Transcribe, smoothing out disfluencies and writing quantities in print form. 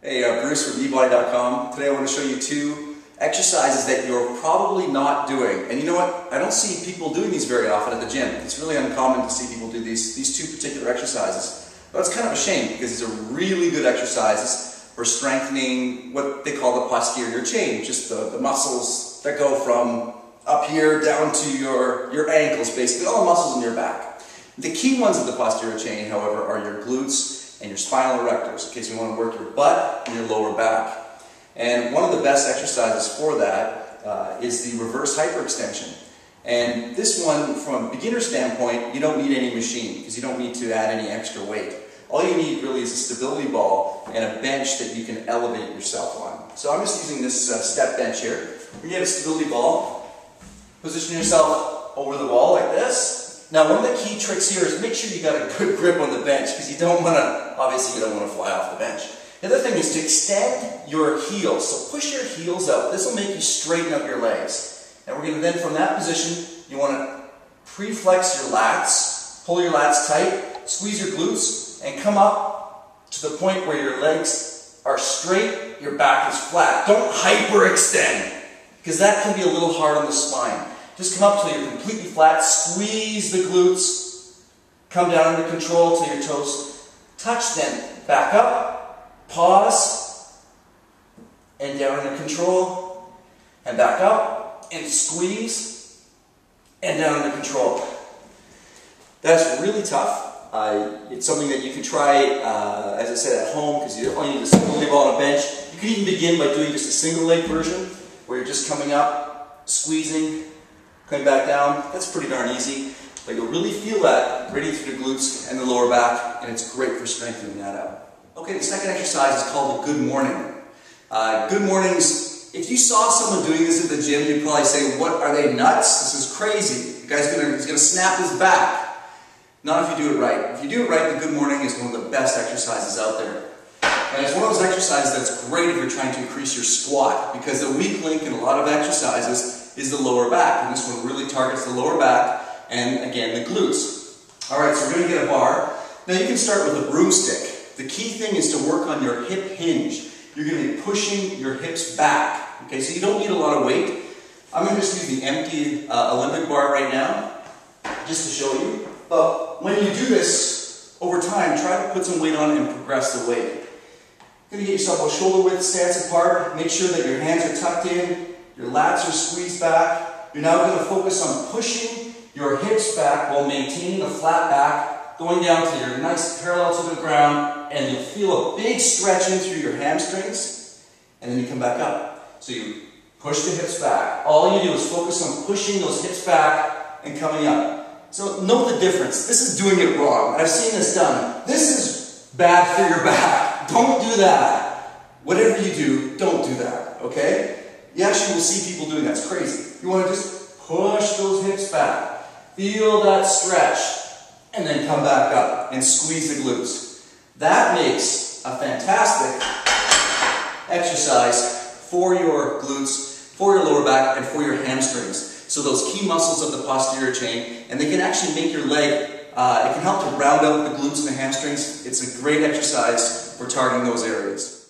Hey, Bruce from ebody.com. Today I want to show you two exercises that you're probably not doing. And you know what? I don't see people doing these very often at the gym. It's really uncommon to see people do these two particular exercises. But it's kind of a shame because these are really good exercises for strengthening what they call the posterior chain, just the muscles that go from up here down to your ankles, basically all the muscles in your back. The key ones of the posterior chain, however, are your glutes and your spinal erectors, in case you want to work your butt and your lower back. And one of the best exercises for that is the reverse hyperextension. And this one, from a beginner standpoint, you don't need any machine because you don't need to add any extra weight. All you need really is a stability ball and a bench that you can elevate yourself on. So I'm just using this step bench here. You get a stability ball, position yourself over the wall like this. Now, one of the key tricks here is make sure you got a good grip on the bench because you don't want to, obviously you don't want to fly off the bench. The other thing is to extend your heels. So push your heels out. This will make you straighten up your legs. And we're going to then, from that position, you want to pre-flex your lats, pull your lats tight, squeeze your glutes, and come up to the point where your legs are straight, your back is flat. Don't hyperextend because that can be a little hard on the spine. Just come up till you're completely flat, squeeze the glutes, come down under control till your toes touch, then back up, pause, and down under control, and back up, and squeeze, and down under control. That's really tough. It's something that you can try, as I said, at home, because you only need a stability ball on a bench. You can even begin by doing just a single leg version, where you're just coming up, squeezing, coming back down. That's pretty darn easy, but you'll really feel that radiate through the glutes and the lower back, and it's great for strengthening that out. Okay, the second exercise is called the good morning. Good mornings, if you saw someone doing this at the gym, you'd probably say, what, are they nuts? This is crazy. The guy's he's gonna snap his back. Not if you do it right. If you do it right, the good morning is one of the best exercises out there. And it's one of those exercises that's great if you're trying to increase your squat, because the weak link in a lot of exercises is the lower back, and this one really targets the lower back and, again, the glutes. Alright, so we're going to get a bar. Now you can start with a broomstick. The key thing is to work on your hip hinge. You're going to be pushing your hips back. Okay, so you don't need a lot of weight. I'm going to just use the empty Olympic bar right now, just to show you. But when you do this, over time, try to put some weight on and progress the weight. You're going to get yourself a shoulder width stance apart. Make sure that your hands are tucked in. Your lats are squeezed back. You're now going to focus on pushing your hips back while maintaining a flat back, going down to your nice parallel to the ground, and you'll feel a big stretch in through your hamstrings, and then you come back up. So you push the hips back. All you do is focus on pushing those hips back and coming up. So know the difference. This is doing it wrong. I've seen this done. This is bad for your back. Don't do that. Whatever you do, don't do that, okay? You actually will see people doing that. It's crazy. You want to just push those hips back. Feel that stretch. And then come back up and squeeze the glutes. That makes a fantastic exercise for your glutes, for your lower back, and for your hamstrings. So those key muscles of the posterior chain, and they can actually make your leg, it can help to round out the glutes and the hamstrings. It's a great exercise for targeting those areas.